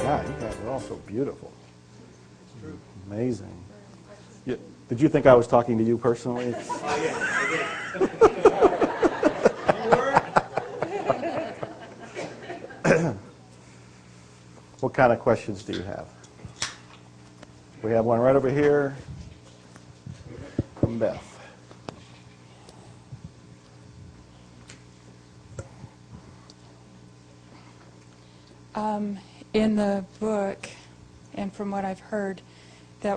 God, you guys are all so beautiful. Amazing. Did you think I was talking to you personally? What kind of questions do you have? We have one right over here from Beth. In the book, and from what I've heard, that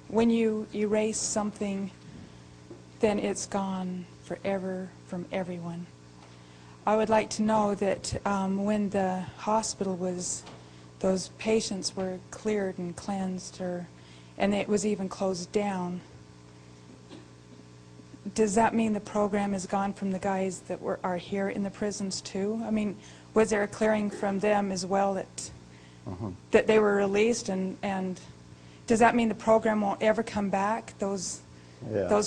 when you erase something, then it's gone forever from everyone. I would like to know that when the hospital was, those patients were cleared and cleansed, and it was even closed down, does that mean the program is gone from the guys that are here in the prisons too? I mean, was there a clearing from them as well that they were released, and does that mean the program won't ever come back, those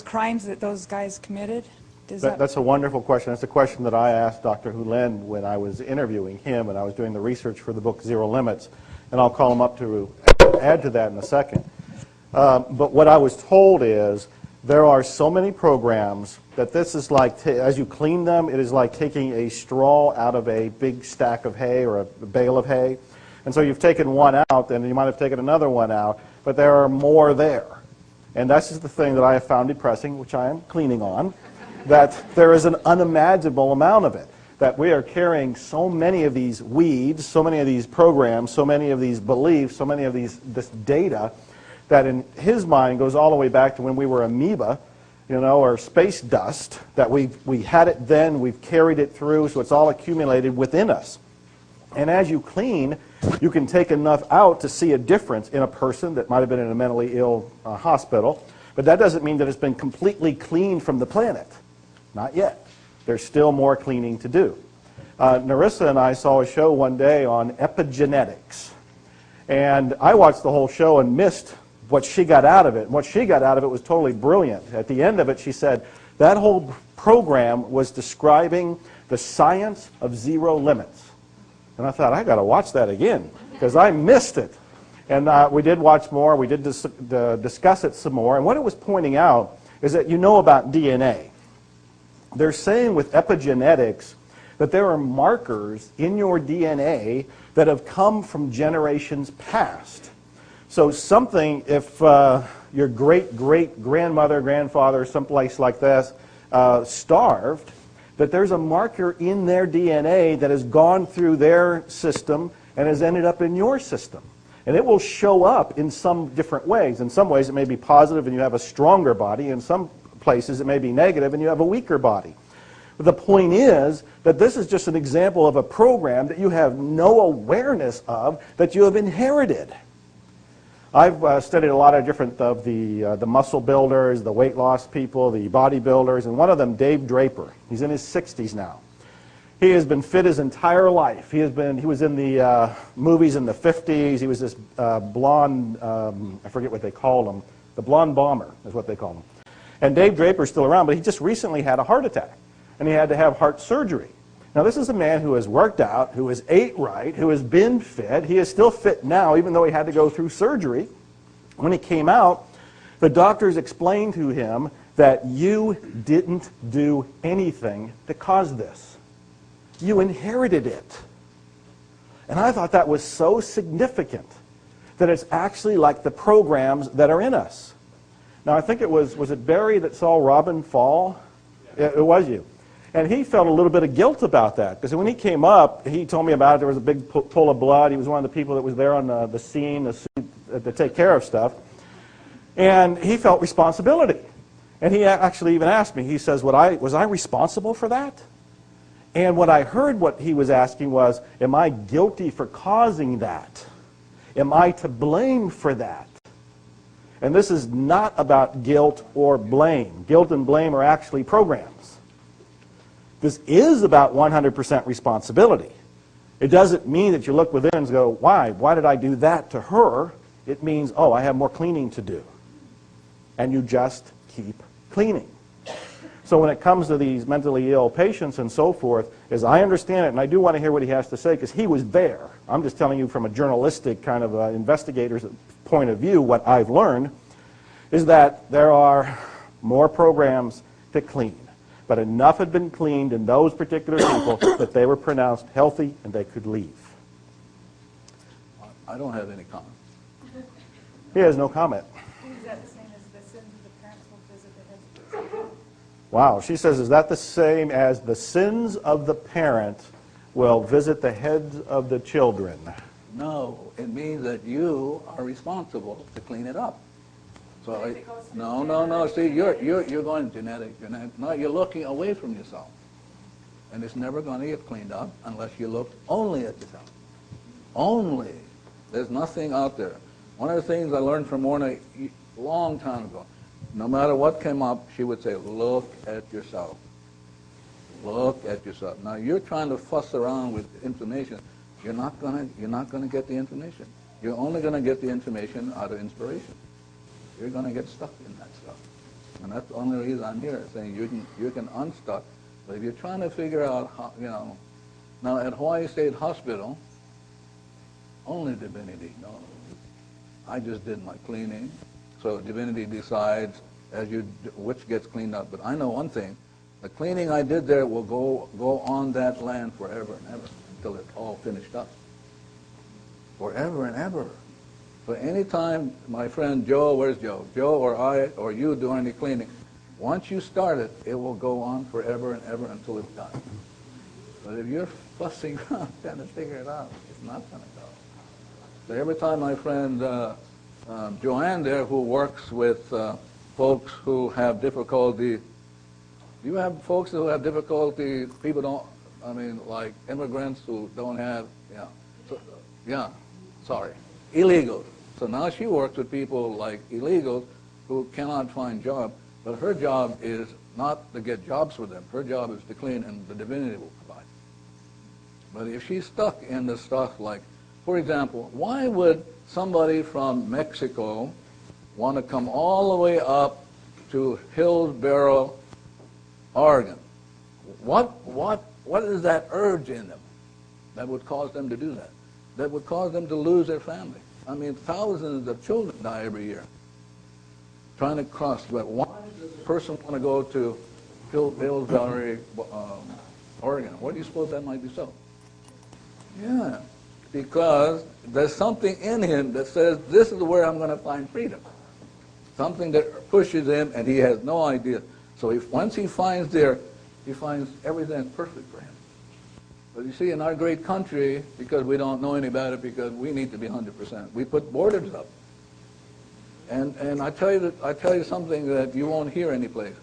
crimes that those guys committed? That's a wonderful question. That's a question that I asked Dr. Holen when I was interviewing him and I was doing the research for the book Zero Limits, and I'll call him up to add to that in a second. But what I was told is there are so many programs that this is like, as you clean them, it is like taking a straw out of a big stack of hay or a bale of hay. And so you've taken one out, and you might have taken another one out, but there are more there. And that's just the thing that I have found depressing, which I am cleaning on, that there is an unimaginable amount of it, that we are carrying so many of these weeds, so many of these programs, so many of these beliefs, so many of this data, that in his mind goes all the way back to when we were amoeba, you know, or space dust, that we had it then, we've carried it through, so it's all accumulated within us. And as you clean, you can take enough out to see a difference in a person that might have been in a mentally ill hospital, but that doesn't mean that it's been completely cleaned from the planet. Not yet. There's still more cleaning to do. Narissa and I saw a show one day on epigenetics, and I watched the whole show and missed what she got out of it. And what she got out of it was totally brilliant. At the end of it, she said, that whole program was describing the science of zero limits. And I thought, I got to watch that again, because I missed it. And we did watch more. We did discuss it some more. And what it was pointing out is that you know about DNA. They're saying with epigenetics that there are markers in your DNA that have come from generations past. So something, if your great-great-grandmother, grandfather, someplace like this, starved, that there's a marker in their DNA that has gone through their system and has ended up in your system. And it will show up in some different ways. In some ways it may be positive and you have a stronger body. In some places it may be negative and you have a weaker body. But the point is that this is just an example of a program that you have no awareness of, that you have inherited. I've studied a lot of different of the muscle builders, the weight loss people, the bodybuilders, and one of them, Dave Draper. He's in his 60s now. He has been fit his entire life. He was in the movies in the 50s. He was this blonde, I forget what they called him, the blonde bomber is what they call him. And Dave Draper's still around, but he just recently had a heart attack, and he had to have heart surgery. Now, this is a man who has worked out, who has ate right, who has been fit. He is still fit now, even though he had to go through surgery. When he came out, the doctors explained to him that you didn't do anything to cause this. You inherited it. And I thought that was so significant, that it's actually like the programs that are in us. Now, I think it was it Barry that saw Robin fall? It was you. And he felt a little bit of guilt about that, because when he came up, he told me about it. There was a big pool of blood. He was one of the people that was there on the scene to take care of stuff. And he felt responsibility. And he actually even asked me, he says, was I responsible for that? And what I heard what he was asking was, am I guilty for causing that? Am I to blame for that? And this is not about guilt or blame. Guilt and blame are actually programs. This is about 100% responsibility. It doesn't mean that you look within and go, why? Why did I do that to her? It means, oh, I have more cleaning to do. And you just keep cleaning. So when it comes to these mentally ill patients and so forth, as I understand it, and I do want to hear what he has to say because he was there. I'm just telling you from a journalistic kind of investigator's point of view what I've learned is that there are more programs to clean. But enough had been cleaned in those particular people that they were pronounced healthy and they could leave. I don't have any comment. He has no comment. Is that the same as the sins of the parents will visit the heads of the children? Wow, she says, is that the same as the sins of the parent will visit the heads of the children? No, it means that you are responsible to clean it up. So no. See, you're going genetic. No, you're looking away from yourself, and it's never going to get cleaned up unless you look only at yourself. Only. There's nothing out there. One of the things I learned from Morna a long time ago, no matter what came up, she would say, look at yourself. Look at yourself. Now, you're trying to fuss around with information. You're not going to get the information. You're only going to get the information out of inspiration. You're going to get stuck in that stuff. And that's the only reason I'm here, saying you can unstuck. But if you're trying to figure out how, now at Hawaii State Hospital, only divinity knows. I just did my cleaning, so divinity decides which gets cleaned up. But I know one thing: the cleaning I did there will go on that land forever and ever until it's all finished up. Forever and ever. So anytime my friend Joe, where's Joe? Joe or I or you do any cleaning, once you start it, it will go on forever and ever until it's done. But if you're fussing around trying to figure it out, it's not going to go. So every time my friend Joanne there, who works with folks who have difficulty, do you have folks who have difficulty, people don't, like immigrants who don't have, illegals. So now she works with people like illegals who cannot find jobs, but her job is not to get jobs for them. Her job is to clean, and the divinity will provide. But if she's stuck in the stuff like, for example, why would somebody from Mexico want to come all the way up to Hillsboro, Oregon? What is that urge in them that would cause them to do that? That would cause them to lose their family? Thousands of children die every year trying to cross. But why does a person want to go to Hillsboro, Oregon? What do you suppose that might be so? Yeah, because there's something in him that says, this is where I'm going to find freedom. Something that pushes him, and he has no idea. So once he finds there, he finds everything perfect for him. But you see, in our great country, because we don't know any about it, because we need to be 100%, we put borders up. And I tell you something that you won't hear anyplace.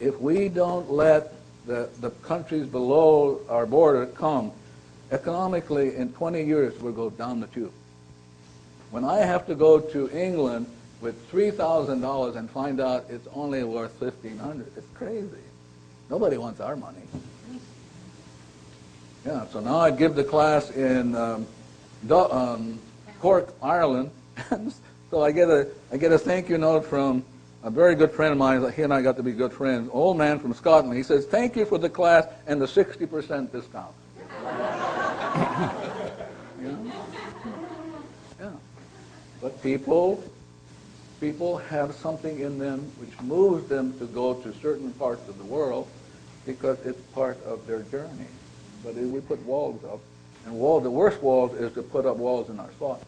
If we don't let the countries below our border come, economically, in 20 years, we'll go down the tube. When I have to go to England with $3,000 and find out it's only worth $1,500, it's crazy. Nobody wants our money. Yeah, so now I give the class in Cork, Ireland, and so I get a thank you note from a very good friend of mine. He and I got to be good friends. Old man from Scotland. He says, "Thank you for the class and the 60% discount." Yeah. But people have something in them which moves them to go to certain parts of the world because it's part of their journey. But if we put walls up, and the worst walls is to put up walls in our thoughts.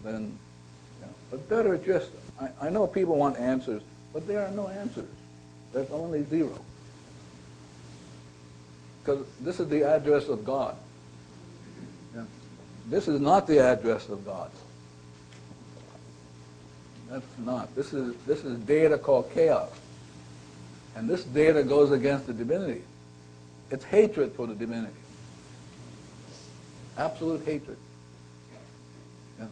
Then, but better just, I know people want answers, but there are no answers. There's only zero. Because this is the address of God. Yeah. This is not the address of God. That's not. This is data called chaos. And this data goes against the divinity. It's hatred for the divinity. Absolute hatred. Yeah.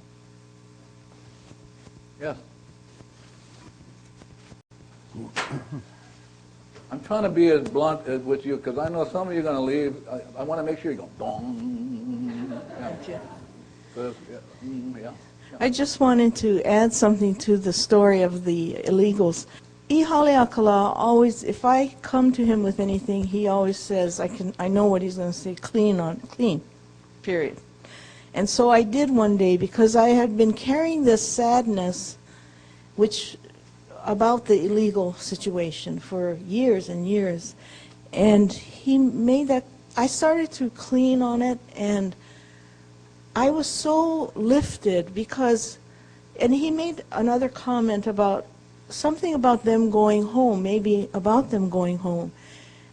Yes. I'm trying to be as blunt as with you because I know some of you are going to leave. I want to make sure you go dong. Yeah. Yeah. I just wanted to add something to the story of the illegals. Ihaleakala always, if I come to him with anything, he always says, I know what he's going to say, clean, period. And so I did one day, because I had been carrying this sadness about the illegal situation for years and years. And he made that, I started to clean on it, and I was so lifted because, and he made another comment about something about them going home, maybe about them going home.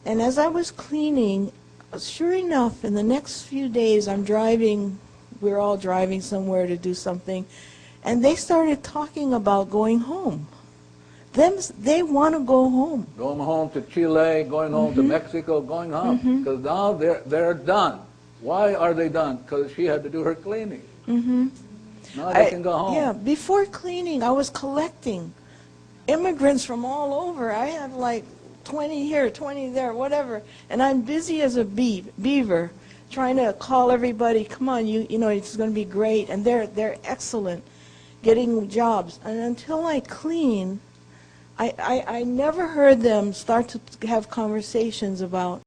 And as I was cleaning, sure enough, in the next few days, we're all driving somewhere to do something, and they started talking about going home. They want to go home. Going home to Chile, going home to Mexico, going home. Because now they're done. Why are they done? Because she had to do her cleaning. Now they can go home. Yeah, before cleaning, I was collecting immigrants from all over. I have like 20 here, 20 there, whatever. And I'm busy as a beaver trying to call everybody, come on, you know, it's going to be great. And they're excellent getting jobs. And until I clean, I never heard them start to have conversations about